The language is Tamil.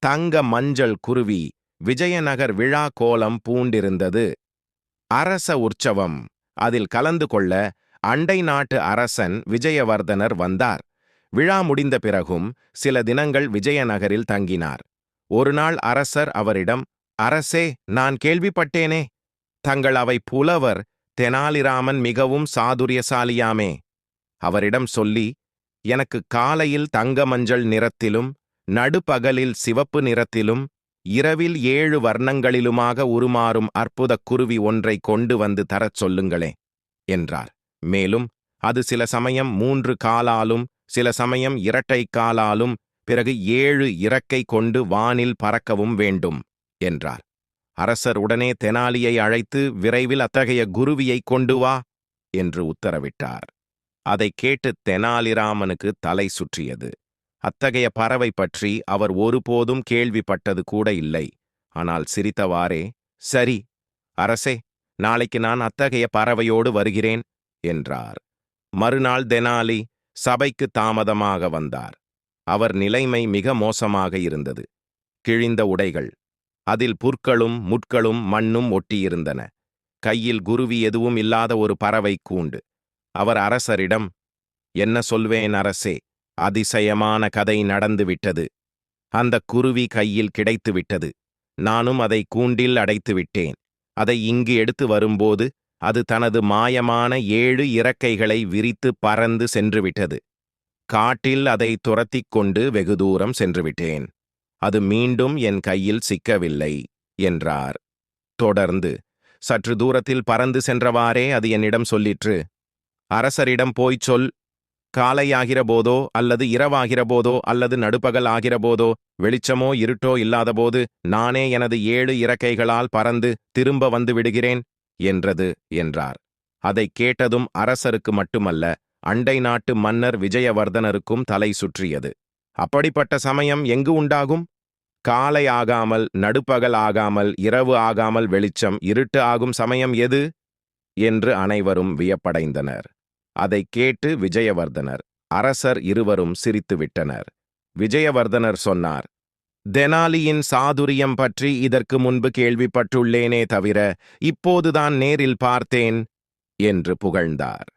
தங்க மஞ்சள் குருவி விஜயநகர் விழா கோலம் பூண்டிருந்தது. அரச உற்சவம். அதில் கலந்து கொள்ள அண்டை நாட்டு அரசன் விஜயவர்தனர் வந்தார். விழா முடிந்த பிறகும் சில தினங்கள் விஜயநகரில் தங்கினார். ஒருநாள் அரசர் அவரிடம், அரசே, நான் கேள்விப்பட்டேனே, தங்கள் அவை புலவர் தெனாலிராமன் மிகவும் சாதுரியசாலியாமே. அவரிடம் சொல்லி, எனக்கு காலையில் தங்க மஞ்சள் நிறத்திலும் நடுப்பகலில் சிவப்பு நிறத்திலும் இரவில் 7 வர்ணங்களிலுமாக உருமாறும் அற்புதக் குருவி ஒன்றை கொண்டு வந்து தரச் சொல்லுங்களே என்றார். மேலும் அது சில சமயம் 3 காலாலும் சில சமயம் 2 காலாலும் பிறகு 7 இறக்கை கொண்டு வானில் பறக்கவும் வேண்டும் என்றார். அரசர் உடனே தெனாலியை அழைத்து விரைவில் அத்தகைய குருவியை கொண்டு வா என்று உத்தரவிட்டார். அதைக் கேட்டு தெனாலிராமனுக்கு தலை சுற்றியது. அத்தகைய பறவை பற்றி அவர் ஒருபோதும் கேள்விப்பட்டது கூட இல்லை. ஆனால் சிரித்தவாறே, சரி அரசே, நாளைக்கு நான் அத்தகைய பறவையோடு வருகிறேன் என்றார். மறுநாள் தெனாலி சபைக்கு தாமதமாக வந்தார். அவர் நிலைமை மிக மோசமாக இருந்தது. கிழிந்த உடைகள், அதில் புற்களும் முட்களும் மண்ணும் ஒட்டியிருந்தன. கையில் குருவி எதுவும் இல்லாத ஒரு பறவை கூண்டு. அவர் அரசரிடம், என்ன சொல்வேன் அரசே, அதிசயமான கதை நடந்துவிட்டது. அந்த குருவி கையில் கிடைத்துவிட்டது. நானும் அதை கூண்டில் அடைத்து விட்டேன். அதை இங்கு எடுத்து வரும்போது அது தனது மாயமான 7 இறக்கைகளை விரித்து பறந்து சென்றுவிட்டது. காட்டில் அதை துரத்திக் கொண்டு வெகு தூரம் சென்றுவிட்டேன். அது மீண்டும் என் கையில் சிக்கவில்லை என்றார். தொடர்ந்து, சற்று தூரத்தில் பறந்து சென்றவாறே அது என்னிடம் சொல்லிற்று, அரசரிடம் போய்ச் சொல், காலையாகிற போதோ அல்லது இரவாகிற போதோ அல்லது நடுப்பகல் ஆகிற போதோ வெளிச்சமோ இருட்டோ இல்லாதபோது நானே எனது 7 இறக்கைகளால் பறந்து திரும்ப வந்து விடுகிறேன் என்றது என்றார். அதைக் கேட்டதும் அரசருக்கு மட்டுமல்ல, அண்டை நாட்டு மன்னர் விஜயவர்தனருக்கும் தலை சுற்றியது. அப்படிப்பட்ட சமயம் எங்கு உண்டாகும்? காலை ஆகாமல் நடுப்பகல் ஆகாமல் இரவு ஆகாமல் வெளிச்சம் இருட்டு ஆகும் சமயம் எது என்று அனைவரும் வியப்படைந்தனர். அதைக் கேட்டு விஜயவர்தனர், அரசர் இருவரும் சிரித்துவிட்டனர். விஜயவர்தனர் சொன்னார், தெனாலியின் சாதுரியம் பற்றி இதற்கு முன்பு கேள்விப்பட்டுள்ளேனே தவிர இப்போதுதான் நேரில் பார்த்தேன் என்று புகழ்ந்தார்.